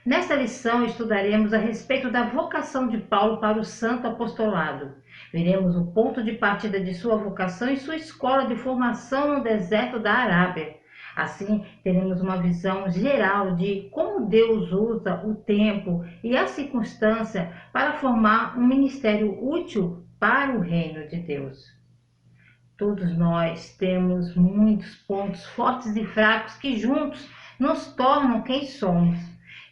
Nesta lição estudaremos a respeito da vocação de Paulo para o santo apostolado. Veremos o ponto de partida de sua vocação e sua escola de formação no deserto da Arábia. Assim, teremos uma visão geral de como Deus usa o tempo e a circunstância para formar um ministério útil para o reino de Deus. Todos nós temos muitos pontos fortes e fracos que juntos nos tornam quem somos.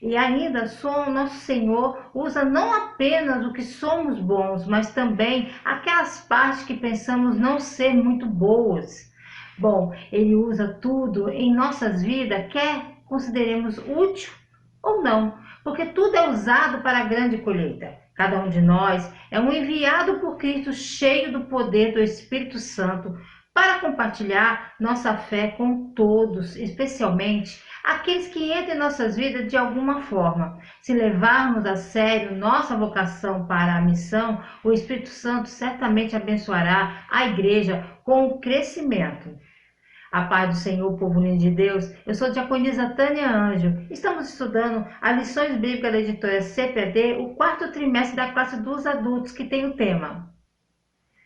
E ainda nosso Senhor usa não apenas o que somos bons, mas também aquelas partes que pensamos não ser muito boas. Bom, Ele usa tudo em nossas vidas, quer consideremos útil ou não, porque tudo é usado para a grande colheita. Cada um de nós é um enviado por Cristo cheio do poder do Espírito Santo para compartilhar nossa fé com todos, especialmente aqueles que entram em nossas vidas de alguma forma. Se levarmos a sério nossa vocação para a missão, o Espírito Santo certamente abençoará a igreja com o crescimento. A paz do Senhor, povo lindo de Deus. Eu sou a diaconisa Tânia Anjo. Estamos estudando as lições bíblicas da editora CPAD, o quarto trimestre da classe dos adultos, que tem o tema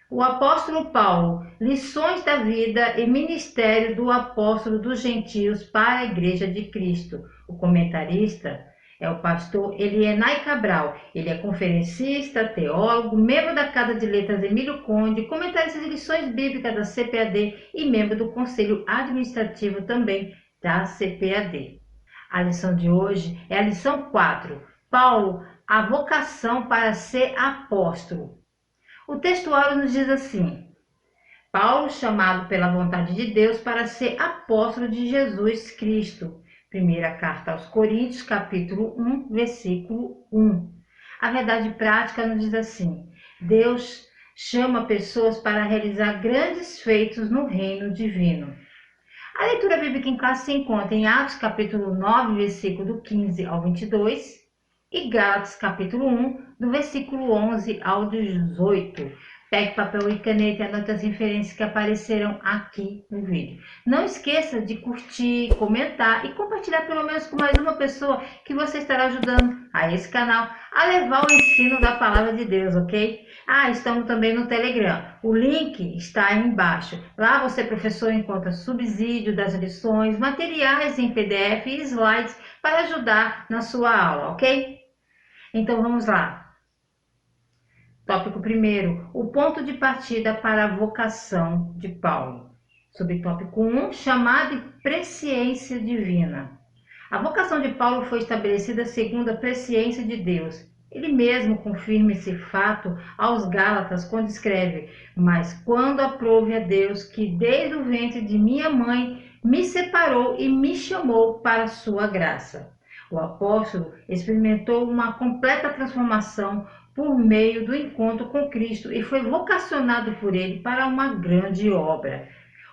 O apóstolo Paulo, lições da vida e ministério do apóstolo dos gentios para a igreja de Cristo. O comentarista é o pastor Elienay Cabral. Ele é conferencista, teólogo, membro da Casa de Letras Emílio Conde, comentarista de lições bíblicas da CPAD e membro do Conselho Administrativo também da CPAD. A lição de hoje é a lição 4. Paulo, a vocação para ser apóstolo. O textuário nos diz assim: Paulo, chamado pela vontade de Deus para ser apóstolo de Jesus Cristo. Primeira carta aos Coríntios, capítulo 1, versículo 1. A verdade prática nos diz assim: Deus chama pessoas para realizar grandes feitos no reino divino. A leitura bíblica em classe se encontra em Atos, capítulo 9, versículo 15 ao 22, e Gálatas, capítulo 1, do versículo 11 ao 18. Pegue papel e caneta e anote as referências que aparecerão aqui no vídeo. Não esqueça de curtir, comentar e compartilhar pelo menos com mais uma pessoa que você estará ajudando a esse canal a levar o ensino da palavra de Deus, ok? Estamos também no Telegram. O link está aí embaixo. Lá você, professor, encontra subsídio das lições, materiais em PDF e slides para ajudar na sua aula, ok? Então vamos lá. Tópico 1, o ponto de partida para a vocação de Paulo. Subtópico 1, chamado e presciência divina. A vocação de Paulo foi estabelecida segundo a presciência de Deus. Ele mesmo confirma esse fato aos Gálatas quando escreve: Mas quando aprove a Deus que desde o ventre de minha mãe me separou e me chamou para a sua graça. O apóstolo experimentou uma completa transformação por meio do encontro com Cristo e foi vocacionado por ele para uma grande obra.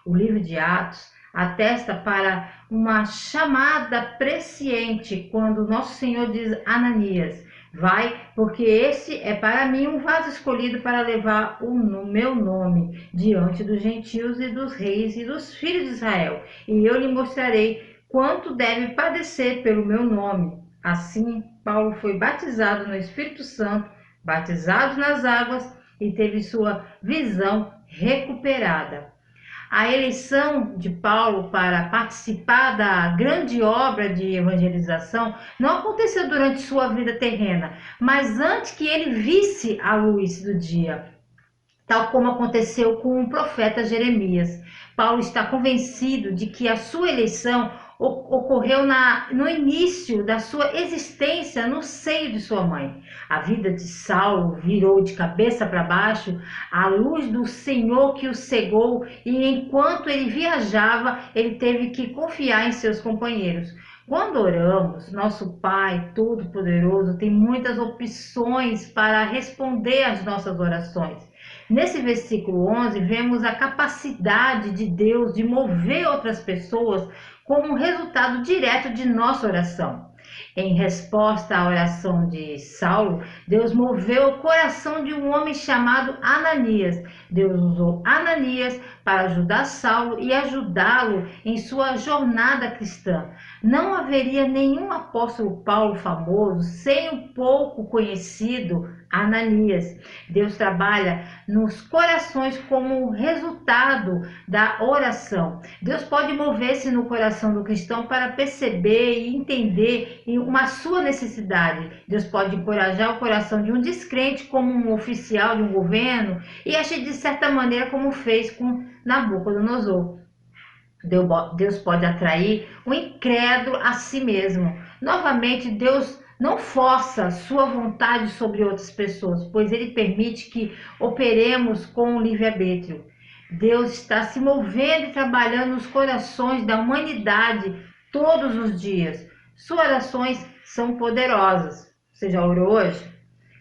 O livro de Atos atesta para uma chamada presciente quando nosso Senhor diz a Ananias: Vai, porque esse é para mim um vaso escolhido para levar o meu nome diante dos gentios e dos reis e dos filhos de Israel, e eu lhe mostrarei quanto deve padecer pelo meu nome. Assim, Paulo foi batizado no Espírito Santo, batizado nas águas e teve sua visão recuperada. A eleição de Paulo para participar da grande obra de evangelização não aconteceu durante sua vida terrena, mas antes que ele visse a luz do dia, tal como aconteceu com o profeta Jeremias. Paulo está convencido de que a sua eleição ocorreu no início da sua existência no seio de sua mãe. A vida de Saulo virou de cabeça para baixo, a luz do Senhor que o cegou, e enquanto ele viajava, ele teve que confiar em seus companheiros. Quando oramos, nosso Pai Todo-Poderoso tem muitas opções para responder às nossas orações. Nesse versículo 11, vemos a capacidade de Deus de mover outras pessoas como resultado direto de nossa oração. Em resposta à oração de Saulo, Deus moveu o coração de um homem chamado Ananias. Deus usou Ananias para ajudar Saulo e ajudá-lo em sua jornada cristã. Não haveria nenhum apóstolo Paulo famoso sem o pouco conhecido Ananias. Deus trabalha nos corações como resultado da oração. Deus pode mover-se no coração do cristão para perceber e entender uma sua necessidade. Deus pode encorajar o coração de um descrente como um oficial de um governo e agir de certa maneira como fez com Nabucodonosor. Deus pode atrair o incrédulo a si mesmo. Novamente, Deus não força sua vontade sobre outras pessoas, pois ele permite que operemos com o livre-arbítrio. Deus está se movendo e trabalhando nos corações da humanidade todos os dias. Suas orações são poderosas. Você já orou hoje?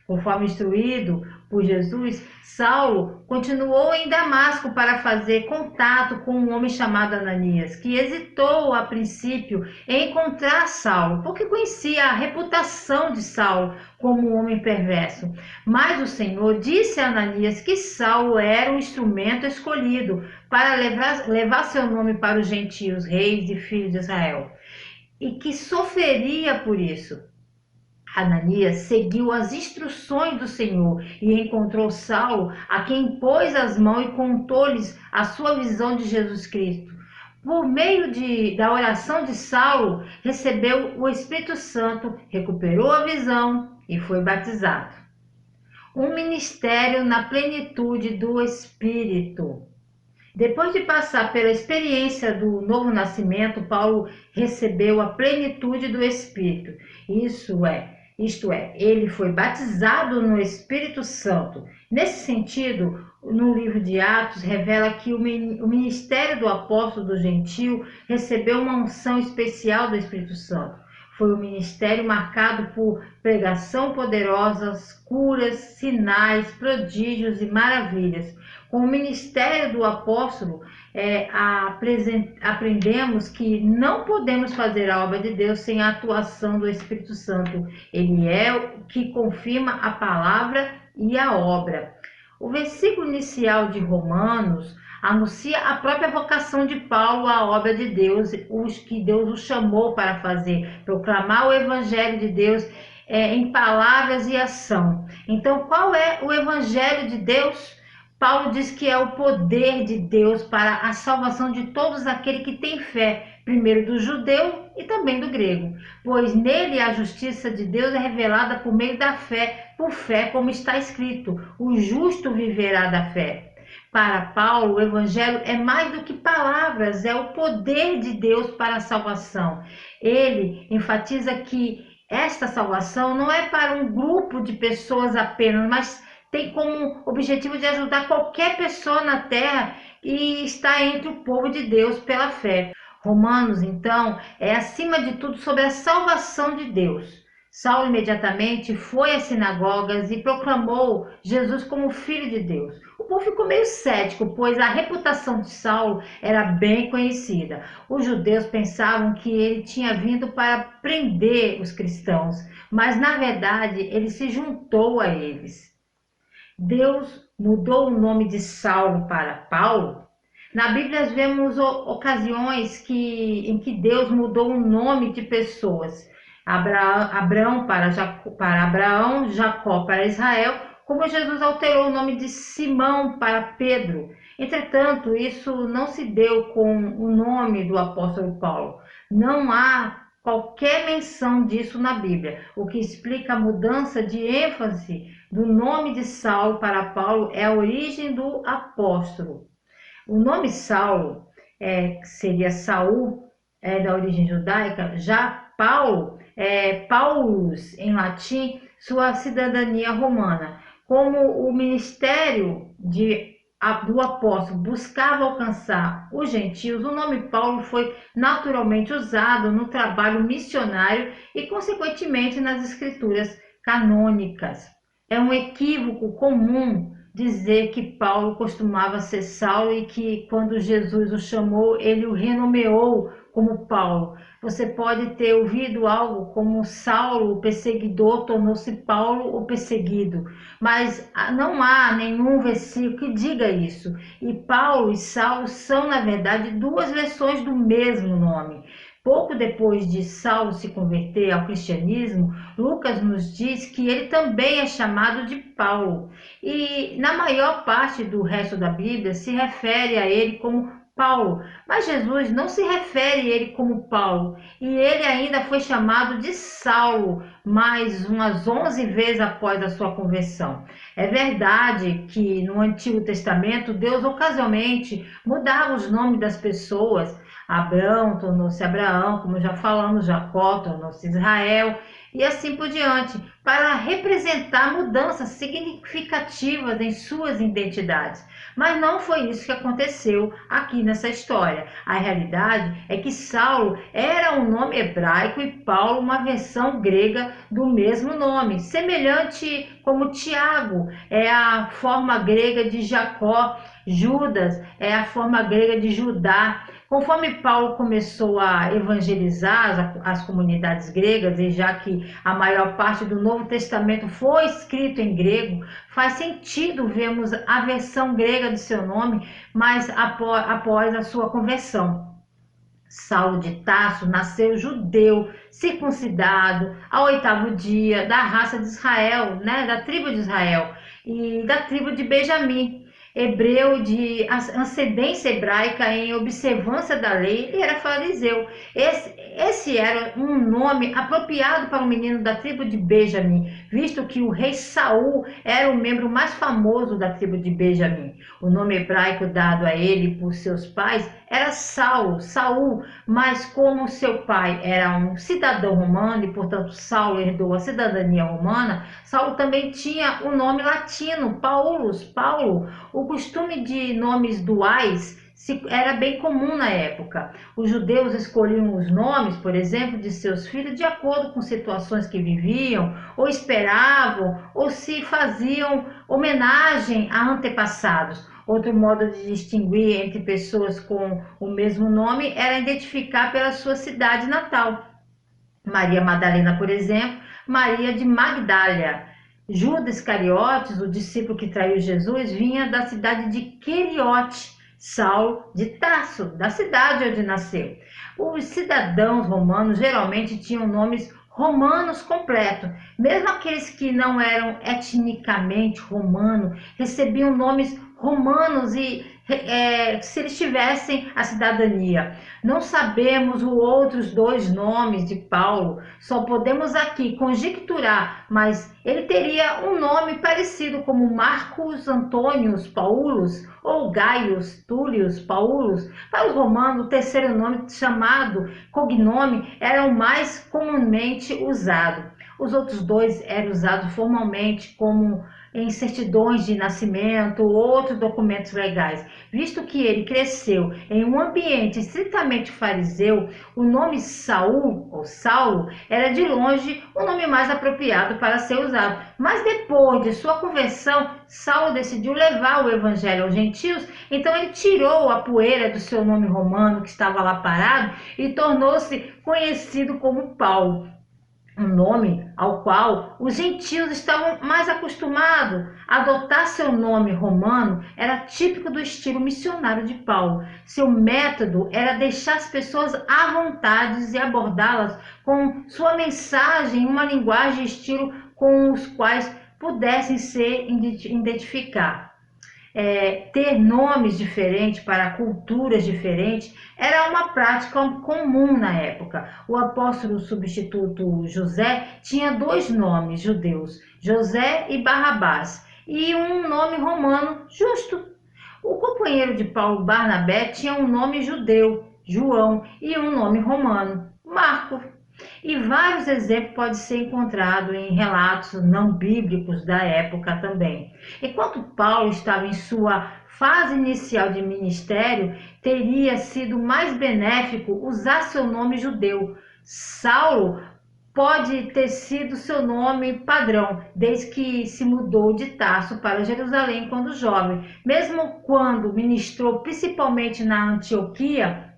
Conforme instruído por Jesus, Saulo continuou em Damasco para fazer contato com um homem chamado Ananias, que hesitou a princípio em encontrar Saulo, porque conhecia a reputação de Saulo como um homem perverso. Mas o Senhor disse a Ananias que Saulo era um instrumento escolhido para levar seu nome para os gentios, reis e filhos de Israel, e que sofreria por isso. Ananias seguiu as instruções do Senhor e encontrou Saulo, a quem pôs as mãos e contou-lhes a sua visão de Jesus Cristo. Por meio da oração de Saulo, recebeu o Espírito Santo, recuperou a visão e foi batizado. Um ministério na plenitude do Espírito. Depois de passar pela experiência do novo nascimento, Paulo recebeu a plenitude do Espírito. Isto é, ele foi batizado no Espírito Santo. Nesse sentido, no livro de Atos, revela que o ministério do apóstolo do gentio recebeu uma unção especial do Espírito Santo. Foi um ministério marcado por pregação poderosa, curas, sinais, prodígios e maravilhas. Com o ministério do apóstolo, aprendemos que não podemos fazer a obra de Deus sem a atuação do Espírito Santo. Ele é o que confirma a palavra e a obra. O versículo inicial de Romanos anuncia a própria vocação de Paulo à obra de Deus, os que Deus o chamou para fazer, proclamar o evangelho de Deus em palavras e ação. Então, qual é o evangelho de Deus? Paulo diz que é o poder de Deus para a salvação de todos aqueles que têm fé, primeiro do judeu e também do grego, pois nele a justiça de Deus é revelada por meio da fé, por fé, como está escrito, o justo viverá da fé. Para Paulo, o evangelho é mais do que palavras, é o poder de Deus para a salvação. Ele enfatiza que esta salvação não é para um grupo de pessoas apenas, mas tem como objetivo de ajudar qualquer pessoa na terra e está entre o povo de Deus pela fé. Romanos, então, é acima de tudo sobre a salvação de Deus. Saulo imediatamente foi às sinagogas e proclamou Jesus como Filho de Deus. O povo ficou meio cético, pois a reputação de Saulo era bem conhecida. Os judeus pensavam que ele tinha vindo para prender os cristãos, mas na verdade ele se juntou a eles. Deus mudou o nome de Saulo para Paulo. Na Bíblia vemos ocasiões em que Deus mudou o nome de pessoas. Abraão para Abraão, Jacó para Israel, como Jesus alterou o nome de Simão para Pedro. Entretanto, isso não se deu com o nome do apóstolo Paulo. Não há qualquer menção disso na Bíblia, o que explica a mudança de ênfase do nome de Saulo para Paulo é a origem do apóstolo. O nome Saulo, que seria Saul, da origem judaica, já Paulo, Paulus em latim, sua cidadania romana. Como o ministério do apóstolo buscava alcançar os gentios, o nome Paulo foi naturalmente usado no trabalho missionário e, consequentemente, nas escrituras canônicas. É um equívoco comum dizer que Paulo costumava ser Saulo e que, quando Jesus o chamou, ele o renomeou como Paulo. Você pode ter ouvido algo como Saulo, o perseguidor, tornou-se Paulo, o perseguido. Mas não há nenhum versículo que diga isso. E Paulo e Saulo são, na verdade, duas versões do mesmo nome. Pouco depois de Saulo se converter ao cristianismo, Lucas nos diz que ele também é chamado de Paulo. E na maior parte do resto da Bíblia se refere a ele como Paulo, mas Jesus não se refere a ele como Paulo, e ele ainda foi chamado de Saulo mais umas 11 vezes após a sua conversão. É verdade que no Antigo Testamento Deus ocasionalmente mudava os nomes das pessoas. Abrão tornou-se Abraão, como já falamos, Jacó tornou-se Israel, e assim por diante, para representar mudanças significativas em suas identidades. Mas não foi isso que aconteceu aqui nessa história. A realidade é que Saulo era um nome hebraico e Paulo uma versão grega do mesmo nome, semelhante como Tiago é a forma grega de Jacó, Judas é a forma grega de Judá. Conforme Paulo começou a evangelizar as comunidades gregas, e já que a maior parte do Novo Testamento foi escrito em grego, faz sentido vermos a versão grega do seu nome, mas após a sua conversão. Saulo de Tarso nasceu judeu, circuncidado, ao 8º dia, da raça de Israel, da tribo de Israel e da tribo de Benjamim. Hebreu de ascendência hebraica em observância da lei, ele era fariseu. Esse era um nome apropriado para um menino da tribo de Benjamim, visto que o rei Saul era o membro mais famoso da tribo de Benjamim. O nome hebraico dado a ele por seus pais era Saul, mas como seu pai era um cidadão romano e, portanto, Saulo herdou a cidadania romana, Saulo também tinha o nome latino, Paulo. O costume de nomes duais era bem comum na época. Os judeus escolhiam os nomes, por exemplo, de seus filhos de acordo com situações que viviam, ou esperavam, ou se faziam homenagem a antepassados. Outro modo de distinguir entre pessoas com o mesmo nome era identificar pela sua cidade natal. Maria Madalena, por exemplo, Maria de Magdália. Judas Iscariotes, o discípulo que traiu Jesus, vinha da cidade de Queriote. Saulo de Tarso, da cidade onde nasceu. Os cidadãos romanos geralmente tinham nomes romanos completos. Mesmo aqueles que não eram etnicamente romanos recebiam nomes romanos se eles tivessem a cidadania. Não sabemos os outros dois nomes de Paulo, só podemos aqui conjecturar, mas ele teria um nome parecido como Marcos Antônios Paulus ou Gaius Túlius Paulus. Para os romanos, o terceiro nome, chamado cognome, era o mais comumente usado. Os outros dois eram usados formalmente como em certidões de nascimento ou outros documentos legais. Visto que ele cresceu em um ambiente estritamente fariseu, o nome Saul ou Saulo era de longe o nome mais apropriado para ser usado. Mas depois de sua conversão, Saulo decidiu levar o evangelho aos gentios, então ele tirou a poeira do seu nome romano que estava lá parado e tornou-se conhecido como Paulo. Um nome ao qual os gentios estavam mais acostumados. Adotar seu nome romano era típico do estilo missionário de Paulo. Seu método era deixar as pessoas à vontade e abordá-las com sua mensagem em uma linguagem e estilo com os quais pudessem se identificar. Ter nomes diferentes para culturas diferentes era uma prática comum na época. O apóstolo substituto José tinha dois nomes judeus, José e Barrabás, e um nome romano, Justo. O companheiro de Paulo, Barnabé, tinha um nome judeu, João, e um nome romano, Marco. E vários exemplos podem ser encontrados em relatos não bíblicos da época também. Enquanto Paulo estava em sua fase inicial de ministério, teria sido mais benéfico usar seu nome judeu. Saulo pode ter sido seu nome padrão, desde que se mudou de Tarso para Jerusalém quando jovem. Mesmo quando ministrou principalmente na Antioquia,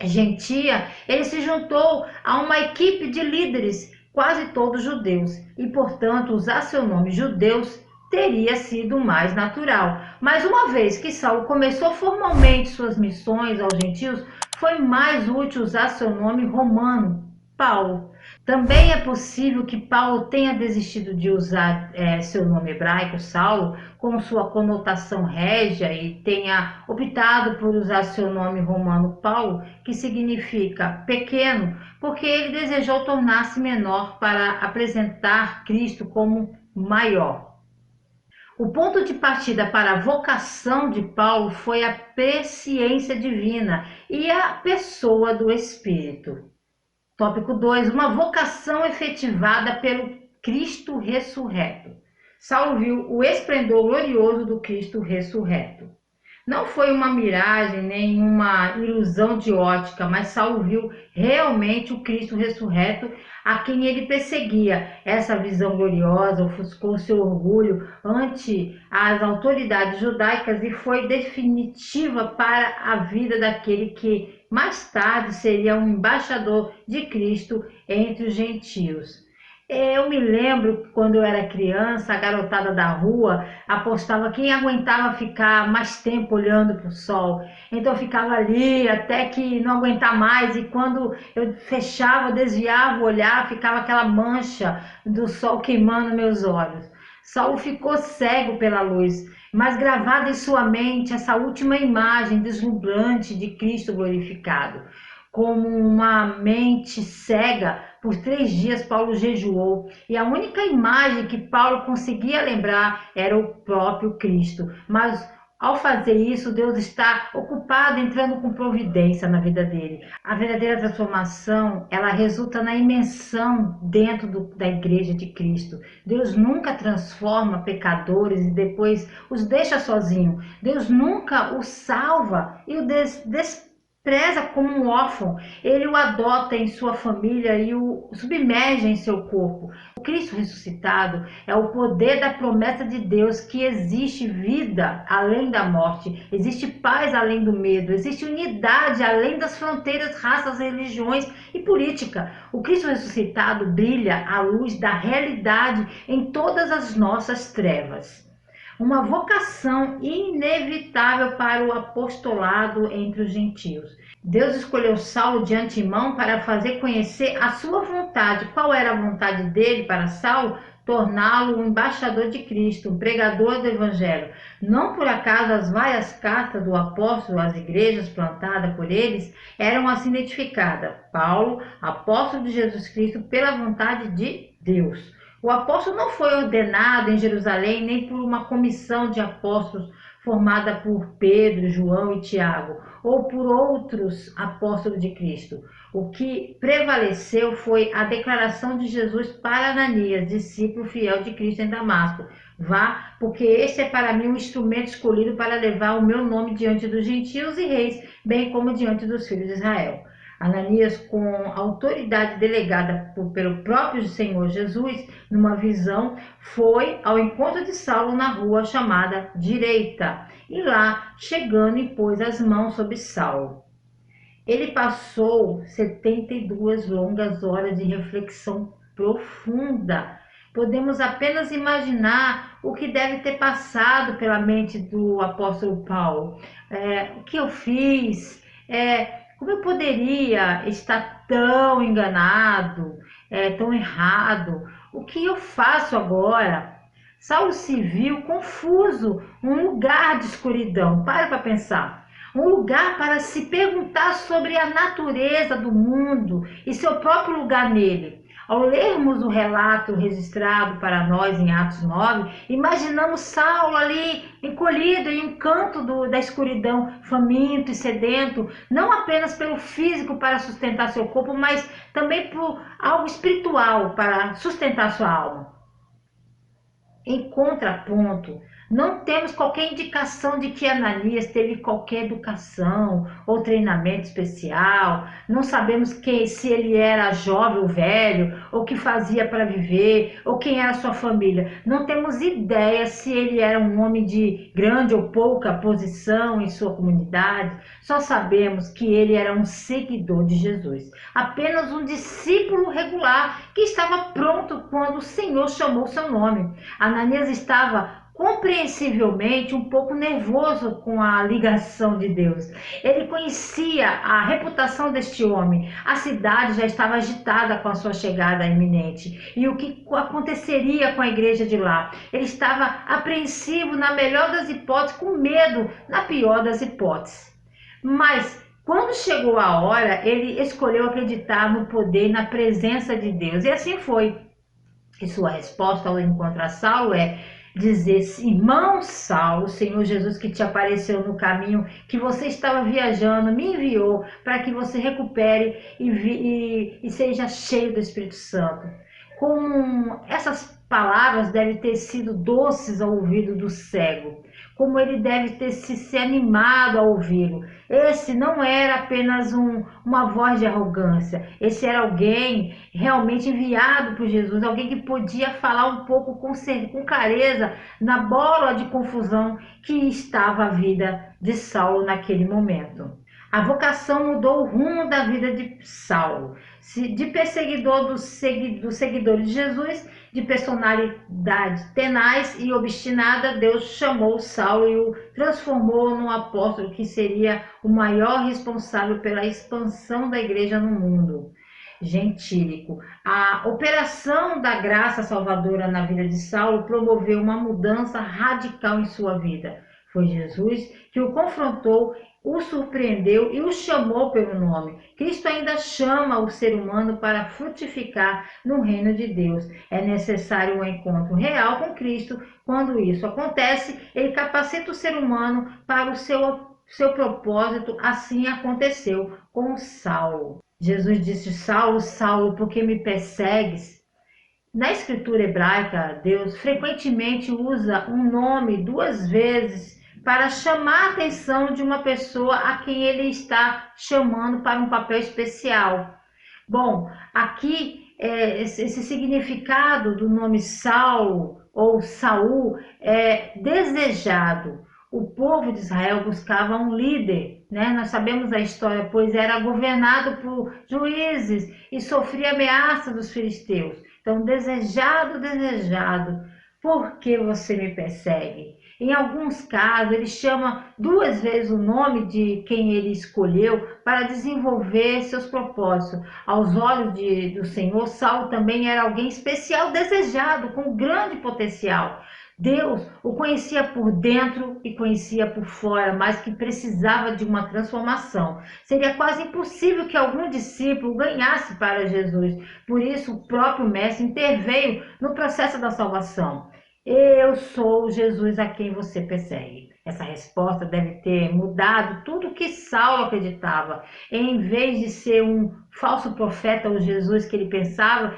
gentia, ele se juntou a uma equipe de líderes, quase todos judeus, e portanto usar seu nome judeus teria sido mais natural. Mas uma vez que Saulo começou formalmente suas missões aos gentios, foi mais útil usar seu nome romano, Paulo. Também é possível que Paulo tenha desistido de usar seu nome hebraico, Saulo, com sua conotação régia, e tenha optado por usar seu nome romano, Paulo, que significa pequeno, porque ele desejou tornar-se menor para apresentar Cristo como maior. O ponto de partida para a vocação de Paulo foi a presciência divina e a pessoa do Espírito. Tópico 2. Uma vocação efetivada pelo Cristo ressurreto. Saulo viu o esplendor glorioso do Cristo ressurreto. Não foi uma miragem nem uma ilusão de ótica, mas Saulo viu realmente o Cristo ressurreto a quem ele perseguia. Essa visão gloriosa ofuscou seu orgulho ante as autoridades judaicas e foi definitiva para a vida daquele que mais tarde seria um embaixador de Cristo entre os gentios. Eu me lembro quando eu era criança, a garotada da rua apostava quem aguentava ficar mais tempo olhando para o sol. Então eu ficava ali até que não aguentar mais, e quando eu fechava, desviava o olhar, ficava aquela mancha do sol queimando meus olhos. Saulo ficou cego pela luz, mas gravada em sua mente essa última imagem deslumbrante de Cristo glorificado. Como uma mente cega, por 3 dias Paulo jejuou, e a única imagem que Paulo conseguia lembrar era o próprio Cristo. Mas ao fazer isso, Deus está ocupado entrando com providência na vida dele. A verdadeira transformação, ela resulta na imersão dentro da igreja de Cristo. Deus nunca transforma pecadores e depois os deixa sozinhos. Deus nunca os salva e o despreza como um órfão. Ele o adota em sua família e o submerge em seu corpo. O Cristo ressuscitado é o poder da promessa de Deus que existe vida além da morte, existe paz além do medo, existe unidade além das fronteiras, raças, religiões e política. O Cristo ressuscitado brilha à luz da realidade em todas as nossas trevas. Uma vocação inevitável para o apostolado entre os gentios. Deus escolheu Saulo de antemão para fazer conhecer a sua vontade. Qual era a vontade dele para Saulo? Torná-lo um embaixador de Cristo, um pregador do Evangelho. Não por acaso as várias cartas do apóstolo às igrejas plantadas por eles eram assim identificadas: Paulo, apóstolo de Jesus Cristo, pela vontade de Deus. O apóstolo não foi ordenado em Jerusalém nem por uma comissão de apóstolos formada por Pedro, João e Tiago, ou por outros apóstolos de Cristo. O que prevaleceu foi a declaração de Jesus para Ananias, discípulo fiel de Cristo em Damasco: vá, porque este é para mim um instrumento escolhido para levar o meu nome diante dos gentios e reis, bem como diante dos filhos de Israel. Ananias, com autoridade delegada pelo próprio Senhor Jesus, numa visão, foi ao encontro de Saulo na rua chamada Direita, e lá, chegando, impôs as mãos sobre Saulo. Ele passou 72 longas horas de reflexão profunda. Podemos apenas imaginar o que deve ter passado pela mente do apóstolo Paulo. O que eu fiz? Como eu poderia estar tão enganado, tão errado? O que eu faço agora? Saulo se viu confuso, um lugar de escuridão. Para pensar. Um lugar para se perguntar sobre a natureza do mundo e seu próprio lugar nele. Ao lermos o relato registrado para nós em Atos 9, imaginamos Saulo ali encolhido em um canto da escuridão, faminto e sedento, não apenas pelo físico para sustentar seu corpo, mas também por algo espiritual para sustentar sua alma. Em contraponto, Não temos qualquer indicação de que Ananias teve qualquer educação ou treinamento especial. Não sabemos se ele era jovem ou velho, ou o que fazia para viver, ou quem era sua família. Não temos ideia se ele era um homem de grande ou pouca posição em sua comunidade. Só sabemos que ele era um seguidor de Jesus, apenas um discípulo regular que estava pronto quando o Senhor chamou seu nome. Ananias estava compreensivelmente um pouco nervoso com a ligação de Deus. Ele conhecia a reputação deste homem. A cidade já estava agitada com a sua chegada iminente. E o que aconteceria com a igreja de lá? Ele estava apreensivo na melhor das hipóteses, com medo na pior das hipóteses. Mas quando chegou a hora, ele escolheu acreditar no poder e na presença de Deus. E assim foi. E sua resposta ao encontrar Saulo é dizer: irmão Saulo, o Senhor Jesus que te apareceu no caminho que você estava viajando, me enviou para que você recupere e seja cheio do Espírito Santo. Com essas palavras devem ter sido doces ao ouvido do cego, como ele deve ter se animado a ouvi-lo. Esse não era apenas uma voz de arrogância, esse era alguém realmente enviado por Jesus, alguém que podia falar um pouco com clareza na bola de confusão que estava a vida de Saulo naquele momento. A vocação mudou o rumo da vida de Saulo, de perseguidor dos seguidores de Jesus, de personalidade tenaz e obstinada. Deus chamou Saulo e o transformou num apóstolo que seria o maior responsável pela expansão da igreja no mundo gentílico. A operação da graça salvadora na vida de Saulo promoveu uma mudança radical em sua vida. Foi Jesus que o confrontou, o surpreendeu e o chamou pelo nome. Cristo ainda chama o ser humano para frutificar no reino de Deus. É necessário um encontro real com Cristo. Quando isso acontece, ele capacita o ser humano para o seu propósito. Assim aconteceu com Saulo. Jesus disse: Saulo, Saulo, por que me persegues? Na escritura hebraica, Deus frequentemente usa um nome duas vezes para chamar a atenção de uma pessoa a quem ele está chamando para um papel especial. Bom, aqui esse significado do nome Saulo ou Saul é desejado. O povo de Israel buscava um líder, né? Nós sabemos a história, pois era governado por juízes e sofria ameaças dos filisteus. Então, desejado, por que você me persegue? Em alguns casos, ele chama duas vezes o nome de quem ele escolheu para desenvolver seus propósitos. Aos olhos do Senhor, Saulo também era alguém especial, desejado, com grande potencial. Deus o conhecia por dentro e conhecia por fora, mas que precisava de uma transformação. Seria quase impossível que algum discípulo ganhasse para Jesus. Por isso, o próprio Mestre interveio no processo da salvação. Eu sou Jesus a quem você persegue. Essa resposta deve ter mudado tudo o que Saulo acreditava. Em vez de ser um falso profeta ou Jesus que ele pensava,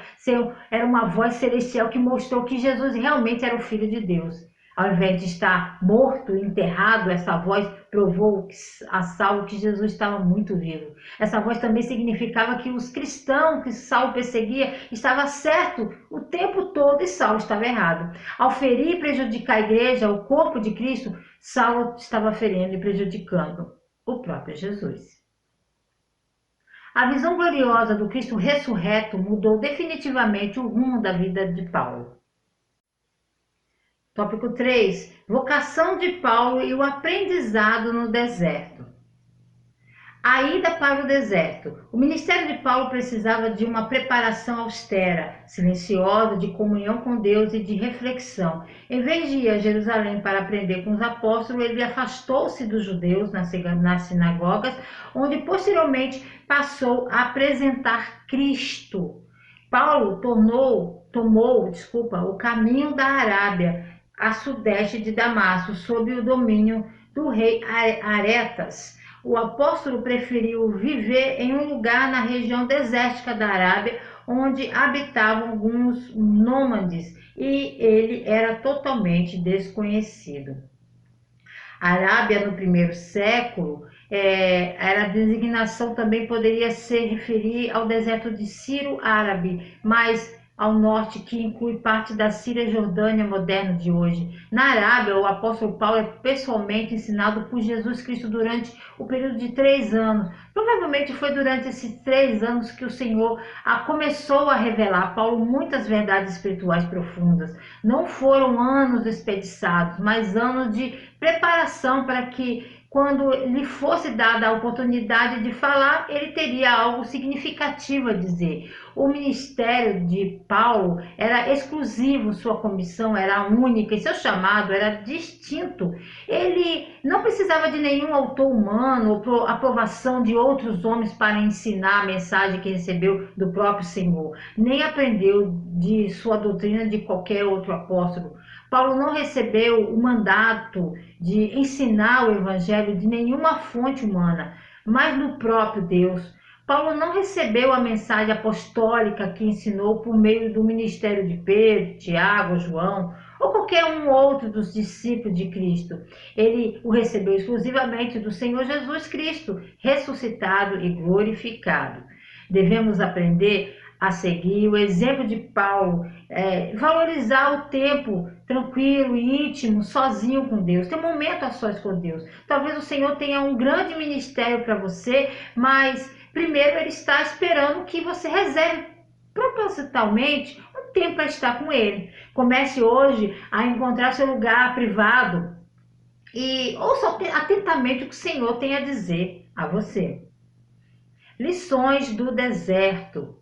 era uma voz celestial que mostrou que Jesus realmente era o Filho de Deus. Ao invés de estar morto, enterrado, essa voz provou a Saulo que Jesus estava muito vivo. Essa voz também significava que os cristãos que Saulo perseguia estavam certos o tempo todo e Saulo estava errado. Ao ferir e prejudicar a igreja, o corpo de Cristo, Saulo estava ferindo e prejudicando o próprio Jesus. A visão gloriosa do Cristo ressurreto mudou definitivamente o rumo da vida de Paulo. Tópico 3. Vocação de Paulo e o aprendizado no deserto. A ida para o deserto. O ministério de Paulo precisava de uma preparação austera, silenciosa, de comunhão com Deus e de reflexão. Em vez de ir a Jerusalém para aprender com os apóstolos, ele afastou-se dos judeus nas sinagogas, onde posteriormente passou a apresentar Cristo. Paulo tomou o caminho da Arábia, a sudeste de Damasco, sob o domínio do rei Aretas. O apóstolo preferiu viver em um lugar na região desértica da Arábia, onde habitavam alguns nômades e ele era totalmente desconhecido. A Arábia no primeiro século era a designação também poderia se referir ao deserto de Ciro Árabe, mas ao norte, que inclui parte da Síria e Jordânia moderna de hoje. Na Arábia, o apóstolo Paulo é pessoalmente ensinado por Jesus Cristo durante o período de 3 anos. Provavelmente foi durante esses 3 anos que o Senhor começou a revelar a Paulo muitas verdades espirituais profundas. Não foram anos desperdiçados, mas anos de preparação para que, quando lhe fosse dada a oportunidade de falar, ele teria algo significativo a dizer. O ministério de Paulo era exclusivo, sua comissão era única e seu chamado era distinto. Ele não precisava de nenhum autor humano ou aprovação de outros homens para ensinar a mensagem que recebeu do próprio Senhor, nem aprendeu de sua doutrina de qualquer outro apóstolo. Paulo não recebeu o mandato de ensinar o evangelho de nenhuma fonte humana, mas do próprio Deus. Paulo não recebeu a mensagem apostólica que ensinou por meio do ministério de Pedro, Tiago, João ou qualquer um outro dos discípulos de Cristo. Ele o recebeu exclusivamente do Senhor Jesus Cristo, ressuscitado e glorificado. Devemos aprender a seguir o exemplo de Paulo, valorizar o tempo tranquilo e íntimo, sozinho com Deus, ter um momento a sós com Deus. Talvez o Senhor tenha um grande ministério para você, mas primeiro ele está esperando que você reserve propositalmente um tempo para estar com ele. Comece hoje a encontrar seu lugar privado e ouça atentamente o que o Senhor tem a dizer a você. Lições do deserto.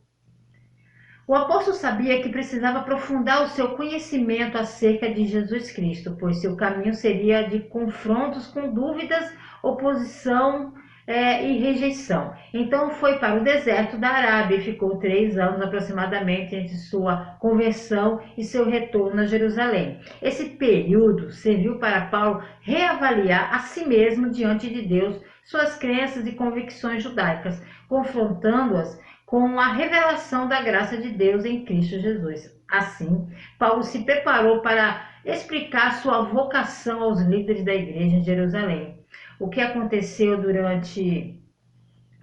O apóstolo sabia que precisava aprofundar o seu conhecimento acerca de Jesus Cristo, pois seu caminho seria de confrontos com dúvidas, oposição e rejeição. Então foi para o deserto da Arábia e ficou 3 anos aproximadamente entre sua conversão e seu retorno a Jerusalém. Esse período serviu para Paulo reavaliar a si mesmo diante de Deus, suas crenças e convicções judaicas, confrontando-as com a revelação da graça de Deus em Cristo Jesus. Assim, Paulo se preparou para explicar sua vocação aos líderes da igreja em Jerusalém. O que aconteceu durante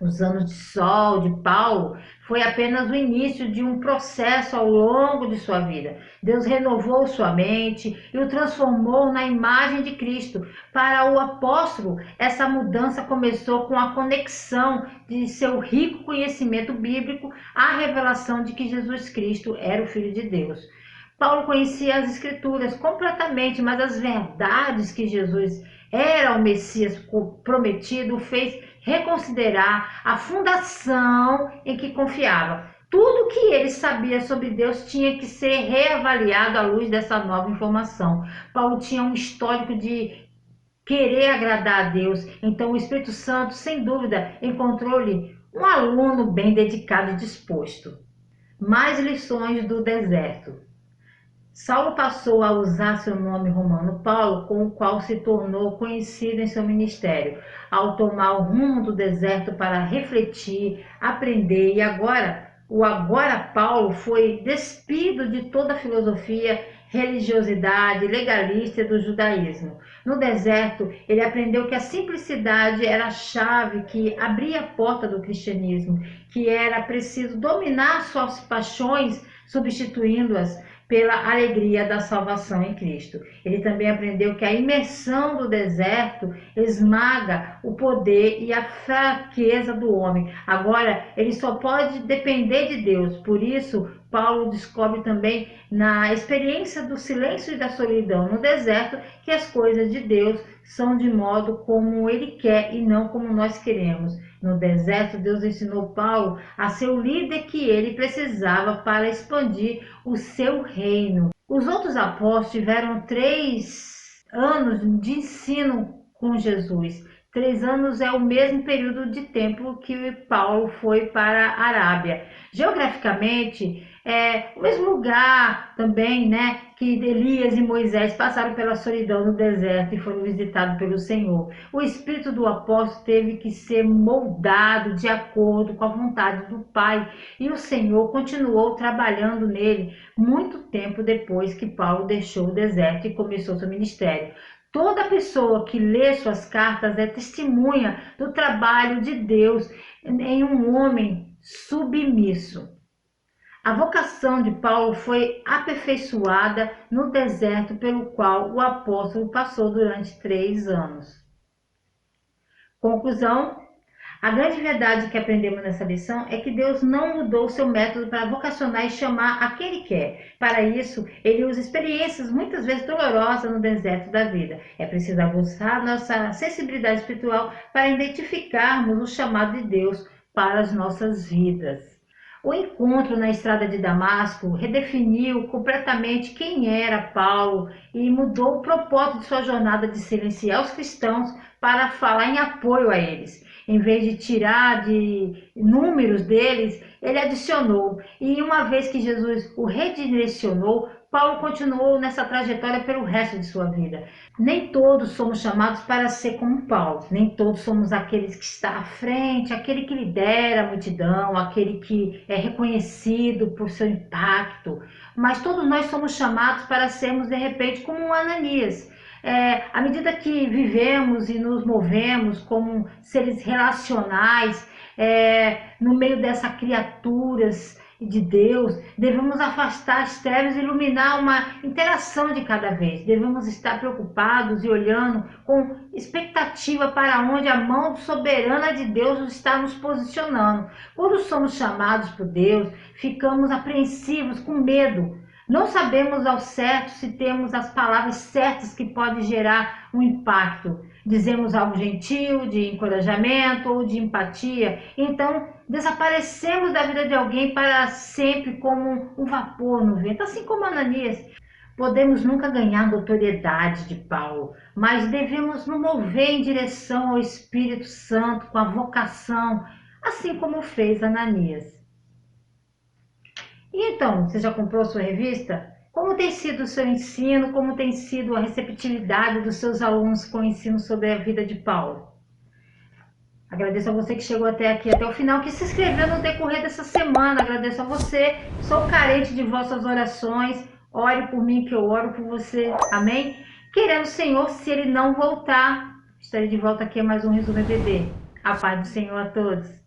os anos de sol de Paulo foi apenas o início de um processo ao longo de sua vida. Deus renovou sua mente e o transformou na imagem de Cristo. Para o apóstolo, essa mudança começou com a conexão de seu rico conhecimento bíblico à revelação de que Jesus Cristo era o Filho de Deus. Paulo conhecia as Escrituras completamente, mas as verdades que Jesus era o Messias prometido o fez reconsiderar a fundação em que confiava. Tudo que ele sabia sobre Deus tinha que ser reavaliado à luz dessa nova informação. Paulo tinha um histórico de querer agradar a Deus, então o Espírito Santo, sem dúvida, encontrou-lhe um aluno bem dedicado e disposto. Mais lições do deserto. Saulo passou a usar seu nome romano Paulo, com o qual se tornou conhecido em seu ministério, ao tomar o rumo do deserto para refletir, aprender, e agora Paulo foi despido de toda a filosofia, religiosidade legalista do judaísmo. No deserto, ele aprendeu que a simplicidade era a chave que abria a porta do cristianismo, que era preciso dominar suas paixões, substituindo-as pela alegria da salvação em Cristo. Ele também aprendeu que a imersão do deserto esmaga o poder e a fraqueza do homem. Agora, ele só pode depender de Deus. Por isso, Paulo descobre também na experiência do silêncio e da solidão no deserto que as coisas de Deus são de modo como ele quer e não como nós queremos. No deserto, Deus ensinou Paulo a ser o líder que ele precisava para expandir o seu reino. Os outros apóstolos tiveram 3 anos de ensino com Jesus. 3 anos é o mesmo período de tempo que Paulo foi para a Arábia. Geograficamente, O mesmo lugar também, né, que Elias e Moisés passaram pela solidão no deserto e foram visitados pelo Senhor. O espírito do apóstolo teve que ser moldado de acordo com a vontade do Pai, e o Senhor continuou trabalhando nele muito tempo depois que Paulo deixou o deserto e começou seu ministério. Toda pessoa que lê suas cartas é testemunha do trabalho de Deus em um homem submisso. A vocação de Paulo foi aperfeiçoada no deserto pelo qual o apóstolo passou durante 3 anos. Conclusão: a grande verdade que aprendemos nessa lição é que Deus não mudou seu método para vocacionar e chamar a quem Ele quer. Para isso, Ele usa experiências muitas vezes dolorosas no deserto da vida. É preciso aguçar nossa sensibilidade espiritual para identificarmos o chamado de Deus para as nossas vidas. O encontro na estrada de Damasco redefiniu completamente quem era Paulo e mudou o propósito de sua jornada de silenciar os cristãos para falar em apoio a eles. Em vez de tirar de números deles, ele adicionou. E uma vez que Jesus o redirecionou, Paulo continuou nessa trajetória pelo resto de sua vida. Nem todos somos chamados para ser como Paulo, nem todos somos aqueles que está à frente, aquele que lidera a multidão, aquele que é reconhecido por seu impacto, mas todos nós somos chamados para sermos de repente como um Ananias. À medida que vivemos e nos movemos como seres relacionais, no meio dessas criaturas de Deus, devemos afastar as trevas e iluminar uma interação de cada vez. Devemos estar preocupados e olhando com expectativa para onde a mão soberana de Deus está nos posicionando. Quando somos chamados por Deus, ficamos apreensivos, com medo. Não sabemos ao certo se temos as palavras certas que podem gerar um impacto. Dizemos algo gentil, de encorajamento ou de empatia. Então, desaparecemos da vida de alguém para sempre como um vapor no vento, assim como Ananias. Podemos nunca ganhar a notoriedade de Paulo, mas devemos nos mover em direção ao Espírito Santo com a vocação, assim como fez Ananias. E então, você já comprou sua revista? Como tem sido o seu ensino? Como tem sido a receptividade dos seus alunos com o ensino sobre a vida de Paulo? Agradeço a você que chegou até aqui, até o final, que se inscreveu no decorrer dessa semana. Agradeço a você. Sou carente de vossas orações. Ore por mim que eu oro por você. Amém? Querendo o Senhor, se Ele não voltar, estarei de volta aqui a mais um Resumo EBD. A paz do Senhor a todos.